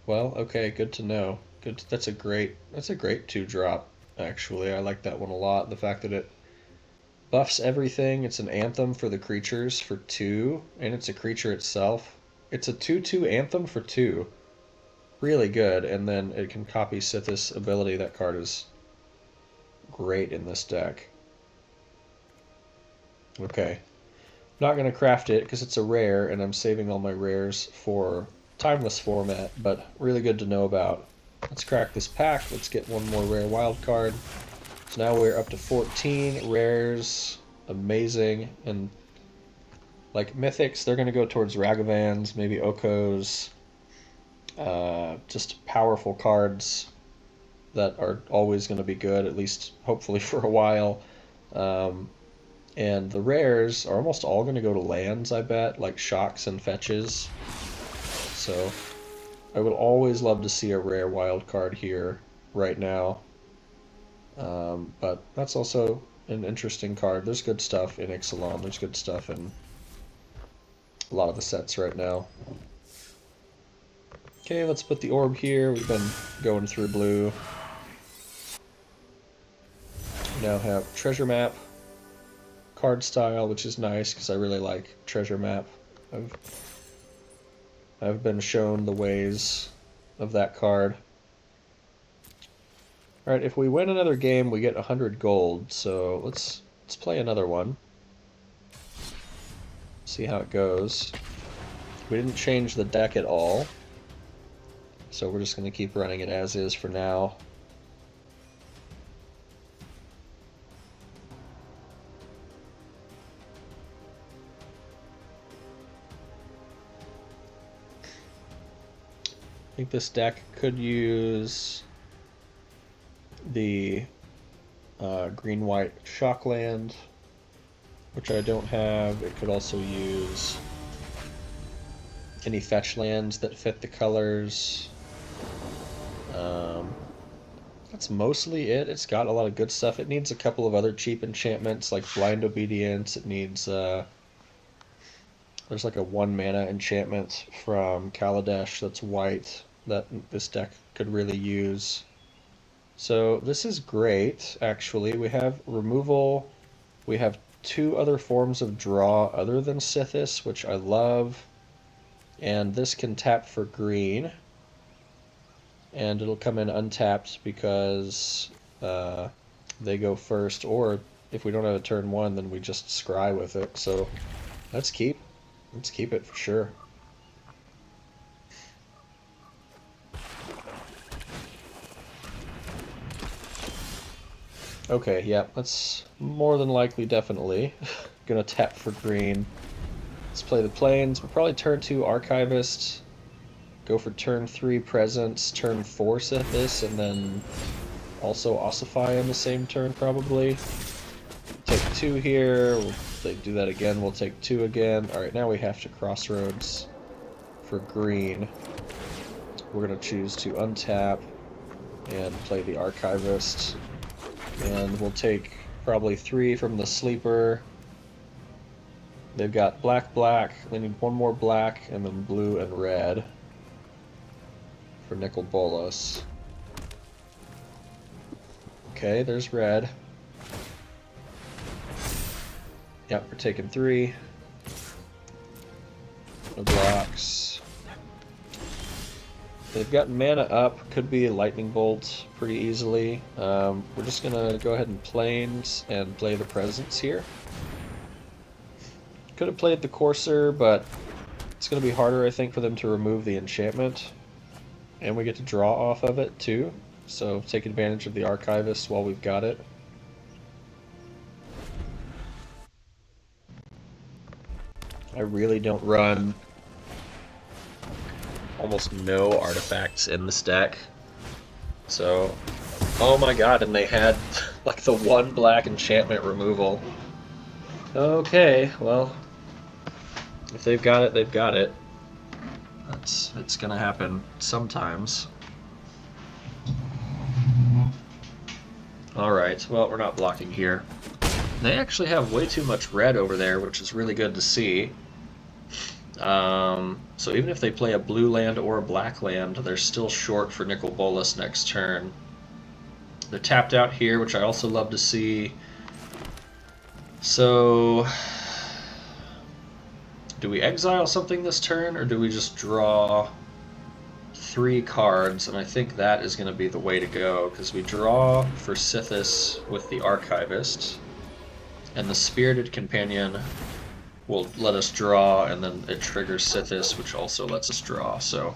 Well, okay, good to know. Good. That's a great 2-drop, actually. I like that one a lot. The fact that it buffs everything. It's an anthem for the creatures for 2, and it's a creature itself. It's a 2/2 anthem for 2. Really good, and then it can copy Sythis ability. That card is great in this deck. Okay. Not going to craft it because it's a rare, and I'm saving all my rares for timeless format, but really good to know about. Let's crack this pack. Let's get one more rare wild card. So now we're up to 14 rares. Amazing. And like mythics, they're going to go towards Ragavans, maybe Okos. Just powerful cards that are always going to be good, at least hopefully for a while. And the rares are almost all going to go to lands, I bet, like shocks and fetches. So I would always love to see a rare wild card here right now. But that's also an interesting card. There's good stuff in Ixalan. There's good stuff in a lot of the sets right now. Okay, let's put the orb here. We've been going through blue. We now have treasure map. Card style, which is nice because I really like treasure map. I've been shown the ways of that card. Alright, if we win another game, we get 100 gold, so let's play another one. See how it goes. We didn't change the deck at all, so we're just going to keep running it as is for now. I think this deck could use the green-white Shockland, which I don't have. It could also use any fetch lands that fit the colors. That's mostly it. It's got a lot of good stuff. It needs a couple of other cheap enchantments like Blind Obedience. It needs there's like a 1 mana enchantment from Kaladesh that's white that this deck could really use. So this is great, actually. We have removal. We have 2 other forms of draw other than Sythis, which I love. And this can tap for green. And it'll come in untapped because they go first. Or if we don't have a turn 1, then we just scry with it. So let's keep it for sure. Okay, yeah, that's more than likely, definitely. Gonna tap for green. Let's play the plains. We'll probably turn 2 Archivist, go for turn 3 Presence, turn 4 Sythis, and then also Ossify on the same turn, probably. Take 2 here. We'll do that again. We'll take 2 again. Alright, now we have to Crossroads for green. We're gonna choose to untap and play the Archivist. And we'll take probably 3 from the sleeper. They've got black, black. They need 1 more black, and then blue and red for Nicol Bolas. Okay, there's red. Yep, we're taking 3. No blocks. They've got mana up, could be a lightning bolt pretty easily. We're just gonna go ahead and plains and play the presence here. Could have played the Courser, but it's gonna be harder, I think, for them to remove the enchantment. And we get to draw off of it too, so take advantage of the Archivist while we've got it. I really don't run almost no artifacts in this deck. So, oh my god, and they had like the 1 black enchantment removal. Okay, well, if they've got it, they've got it. It's gonna happen sometimes. Alright, well, we're not blocking here. They actually have way too much red over there, which is really good to see. So even if they play a blue land or a black land, they're still short for Nicol Bolas next turn. They're tapped out here, which I also love to see. So, do we exile something this turn, or do we just draw 3 cards? And I think that is going to be the way to go, because we draw for Sythis with the Archivist, and the Spirited Companion will let us draw, and then it triggers Sythis, which also lets us draw. So,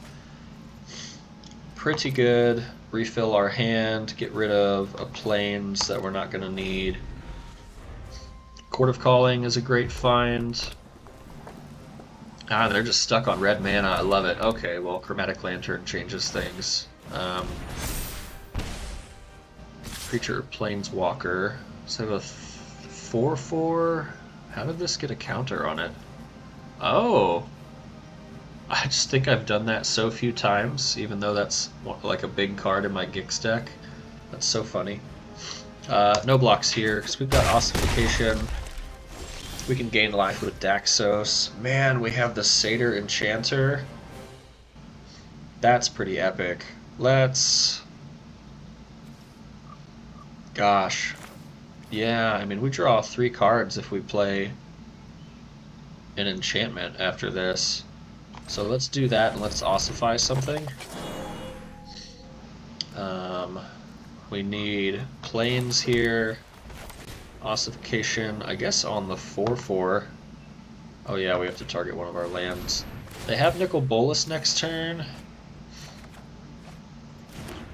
pretty good. Refill our hand, get rid of a plains that we're not going to need. Court of Calling is a great find. Ah, they're just stuck on red mana. I love it. Okay, well, Chromatic Lantern changes things. Creature Planeswalker. So I have a 4/4. How did this get a counter on it? Oh! I just think I've done that so few times, even though that's like a big card in my Gix deck. That's so funny. No blocks here, because we've got Ossification. We can gain life with Daxos. Man, we have the Satyr Enchanter. That's pretty epic. Let's... Gosh. Yeah, I mean, we draw 3 cards if we play an enchantment after this. So let's do that, and let's ossify something. We need plains here. Ossification, I guess on the 4/4. Oh yeah, we have to target one of our lands. They have Nicol Bolas next turn.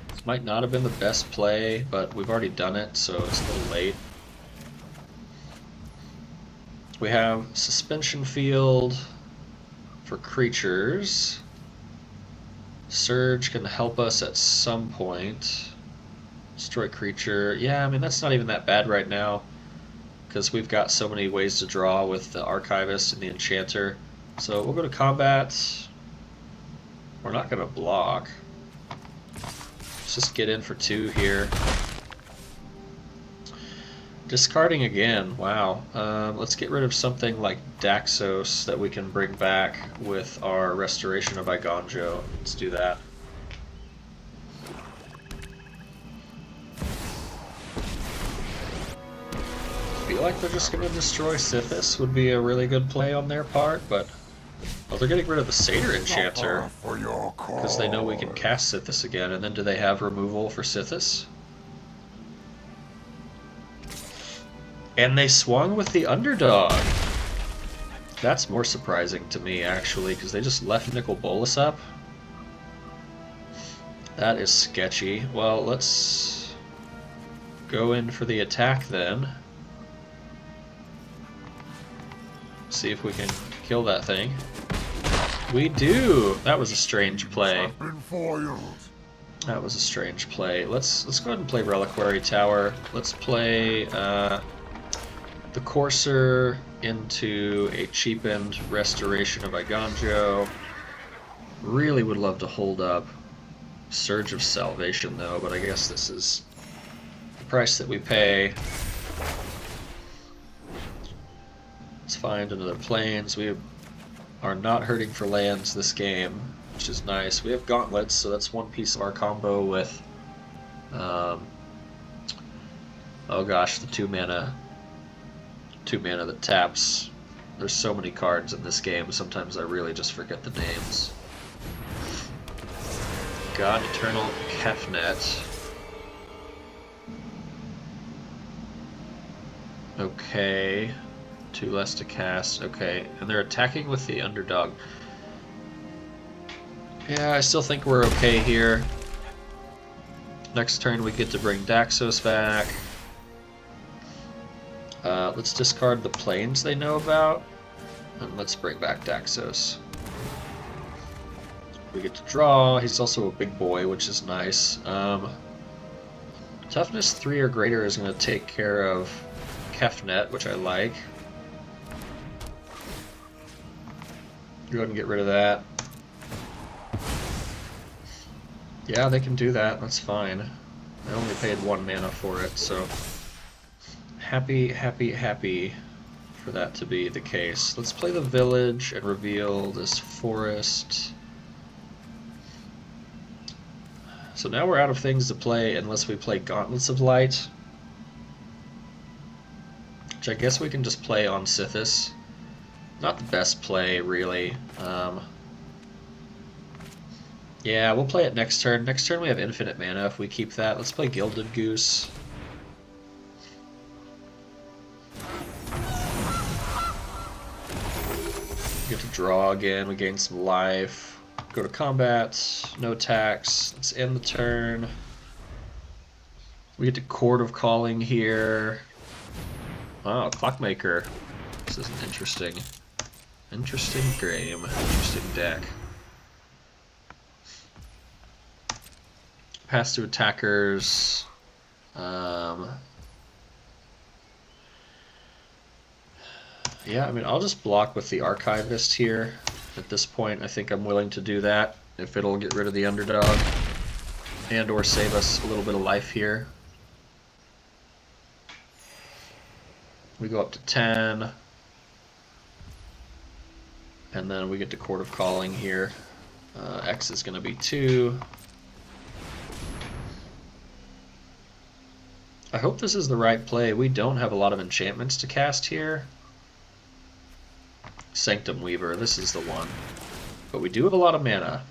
This might not have been the best play, but we've already done it, so it's a little late. We have Suspension Field for creatures. Surge can help us at some point. Destroy creature. Yeah, I mean, that's not even that bad right now, because we've got so many ways to draw with the Archivist and the Enchanter. So we'll go to combat. We're not going to block. Let's just get in for 2 here. Discarding again, wow. Let's get rid of something like Daxos that we can bring back with our Restoration of Igonjo. Let's do that. I feel like they're just going to destroy Sythis would be a really good play on their part, but... Well, they're getting rid of the Satyr Enchanter because they know we can cast Sythis again, and then do they have removal for Sythis? And they swung with the underdog. That's more surprising to me, actually, because they just left Nicol Bolas up. That is sketchy. Well, let's go in for the attack then. See if we can kill that thing. We do! That was a strange play. That was a strange play. Let's go ahead and play Reliquary Tower. Let's play the Courser into a cheapened Restoration of Igonjo. Really would love to hold up Surge of Salvation though, but I guess this is the price that we pay. Let's find another plains. We are not hurting for lands this game, which is nice. We have gauntlets, so that's one piece of our combo with oh gosh, the 2 mana that taps. There's so many cards in this game, sometimes I really just forget the names. God Eternal Kefnet. Okay. 2 less to cast. Okay, and they're attacking with the underdog. Yeah, I still think we're okay here. Next turn we get to bring Daxos back. Let's discard the plains they know about, and let's bring back Daxos. We get to draw. He's also a big boy, which is nice. Toughness 3 or greater is going to take care of Kefnet, which I like. Go ahead and get rid of that. Yeah, they can do that. That's fine. I only paid 1 mana for it, so happy for that to be the case. Let's play the village and reveal this forest. So now we're out of things to play unless we play Gauntlets of Light, which I guess we can just play on Sythis. Not the best play, really. Yeah, we'll play it next turn. Next turn we have infinite mana if we keep that. Let's play Gilded Goose. We get to draw again. We gain some life. Go to combat. No tax. Let's end the turn. We get to Court of Calling here. Wow, Clockmaker. This is an interesting game. Interesting deck. Pass to attackers. Yeah, I mean, I'll just block with the Archivist here. At this point, I think I'm willing to do that if it'll get rid of the underdog and or save us a little bit of life here. We go up to 10. And then we get to Court of Calling here. X is going to be 2. I hope this is the right play. We don't have a lot of enchantments to cast here. Sanctum Weaver, this is the one. But we do have a lot of mana.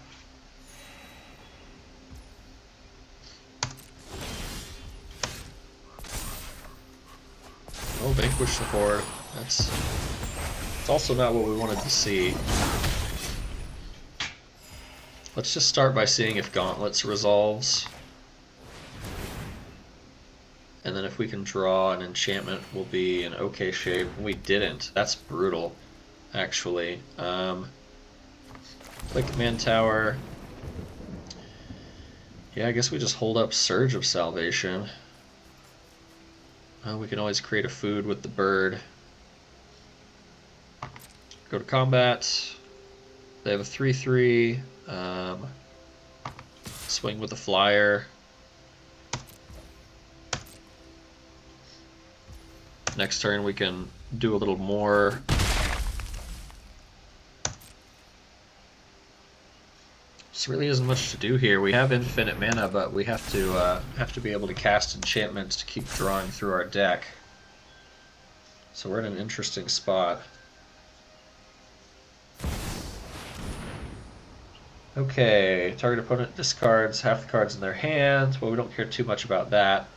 Oh, Vanquish the Horde. That's also not what we wanted to see. Let's just start by seeing if Gauntlets resolves. And then if we can draw an enchantment, we'll be in okay shape. We didn't. That's brutal, actually. Play Command Tower. Yeah, I guess we just hold up Surge of Salvation. We can always create a food with the bird. Go to combat. They have a 3/3. Swing with a flyer. Next turn we can do a little more. This really isn't much to do here. We have infinite mana, but we have to be able to cast enchantments to keep drawing through our deck. So we're in an interesting spot. Okay, target opponent discards half the cards in their hand. Well, we don't care too much about that.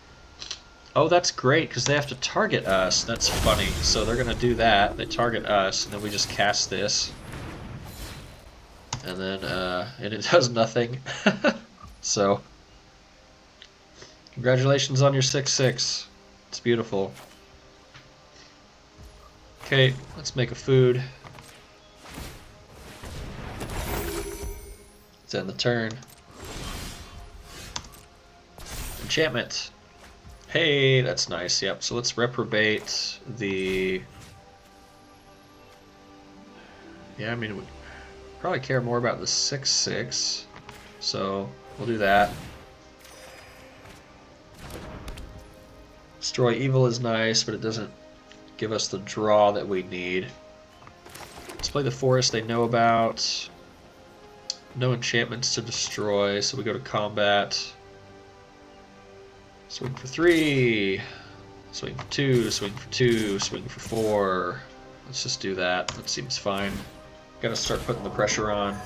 Oh, that's great, because they have to target us. That's funny. So they're going to do that. They target us, and then we just cast this. And then, and it does nothing. So, congratulations on your 6/6. It's beautiful. Okay, let's make a food. Let's end the turn. Enchantment. Hey, that's nice. Yep, so let's reprobate the... Yeah, I mean, we probably care more about the 6/6. So, we'll do that. Destroy Evil is nice, but it doesn't give us the draw that we need. Let's play the forest they know about. No enchantments to destroy, so we go to combat. Swing for 3. Swing for 2, swing for 2, swing for 4. Let's just do that. That seems fine. Gotta start putting the pressure on.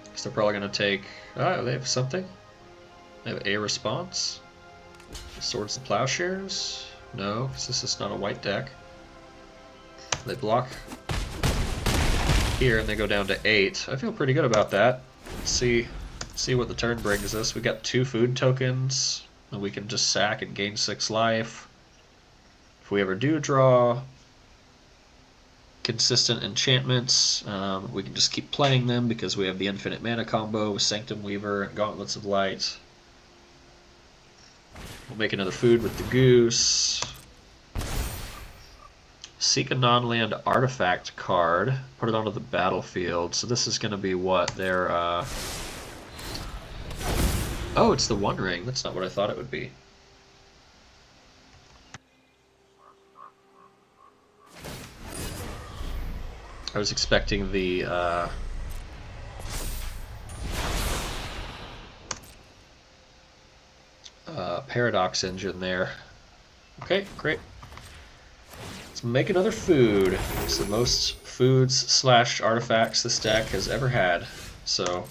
Because they're probably gonna take... Oh, they have something? They have a response? Swords and Plowshares? No, because this is not a white deck. They block here and they go down to 8. I feel pretty good about that. Let's see what the turn brings us. We got 2 food tokens, and we can just sack and gain 6 life. If we ever do draw consistent enchantments, we can just keep playing them because we have the infinite mana combo with Sanctum Weaver and Gauntlets of Light. We'll make another food with the Goose. Seek a non-land artifact card, put it onto the battlefield. So this is going to be what? Their, Oh, it's the One Ring. That's not what I thought it would be. I was expecting the, Paradox engine there. Okay, great. Let's make another food. It's the most foods / artifacts this deck has ever had. So,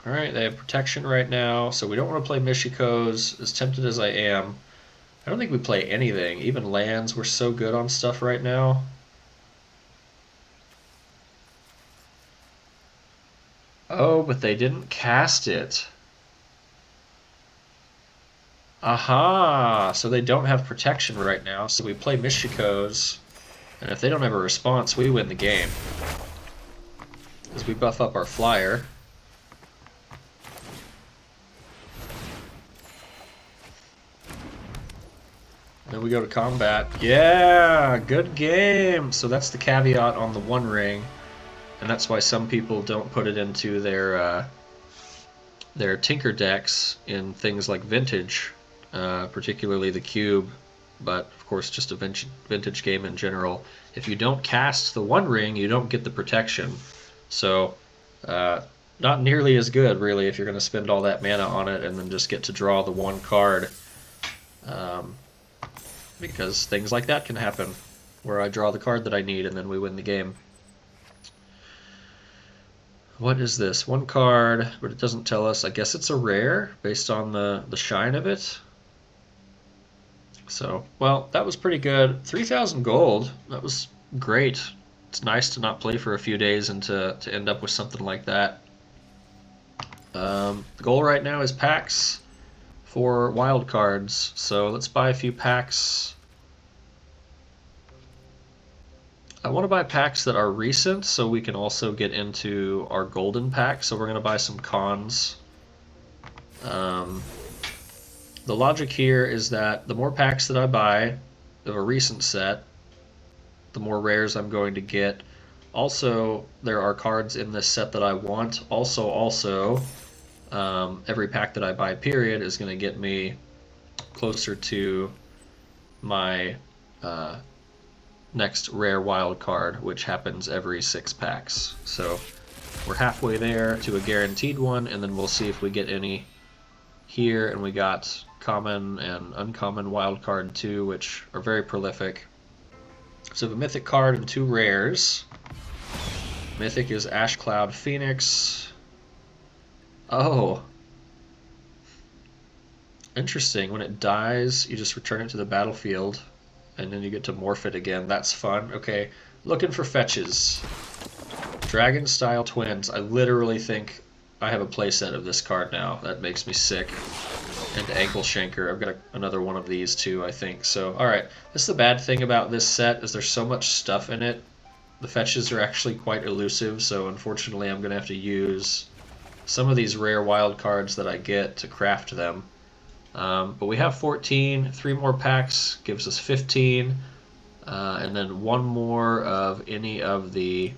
alright, they have protection right now, so we don't want to play Michiko's, as tempted as I am. I don't think we play anything. Even lands, we're so good on stuff right now. Oh, but they didn't cast it. Aha! So they don't have protection right now, so we play Michiko's, and if they don't have a response, we win the game. As we buff up our flyer. Then we go to combat. Yeah! Good game! So that's the caveat on the One Ring, and that's why some people don't put it into their Tinker decks in things like Vintage. Particularly the Cube, but of course just a vintage game in general. If you don't cast the One Ring, you don't get the protection. So, not nearly as good, really, if you're going to spend all that mana on it and then just get to draw the one card. Because things like that can happen, where I draw the card that I need and then we win the game. What is this? 1 card, but it doesn't tell us. I guess it's a rare, based on the shine of it. So, well, that was pretty good. 3,000 gold. That was great. It's nice to not play for a few days and to end up with something like that. The goal right now is packs for wild cards. So let's buy a few packs. I want to buy packs that are recent so we can also get into our golden pack. So we're going to buy some cons. The logic here is that the more packs that I buy of a recent set, the more rares I'm going to get. Also, there are cards in this set that I want. Also, every pack that I buy, period, is going to get me closer to my next rare wild card, which happens every 6 packs. So we're halfway there to a guaranteed one, and then we'll see if we get any here. And we got common and uncommon wild card too, which are very prolific. So we have a mythic card and 2 rares. Mythic is Ash Cloud Phoenix. Oh, interesting. When it dies, you just return it to the battlefield, and then you get to morph it again. That's fun. Okay, looking for fetches. Dragon Style Twins. I literally think I have a playset of this card now. That makes me sick. And Ankle Shanker. I've got another one of these too, I think. So, alright. That's the bad thing about this set, is there's so much stuff in it. The fetches are actually quite elusive, so unfortunately I'm going to have to use some of these rare wild cards that I get to craft them. But we have 14, 3 more packs gives us 15, and then 1 more of any of the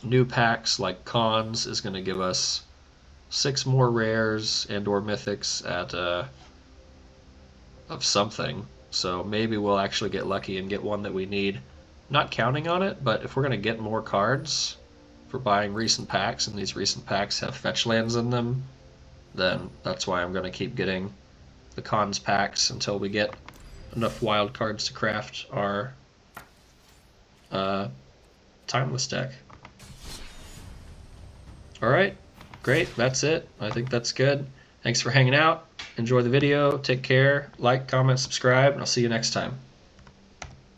new packs like cons is going to give us 6 more rares and or mythics at of something. So maybe we'll actually get lucky and get one that we need. Not counting on it, but if we're going to get more cards for buying recent packs, and these recent packs have fetch lands in them, then that's why I'm going to keep getting the cons packs until we get enough wild cards to craft our timeless deck. Alright, great, that's it. I think that's good. Thanks for hanging out. Enjoy the video, take care, like, comment, subscribe, and I'll see you next time.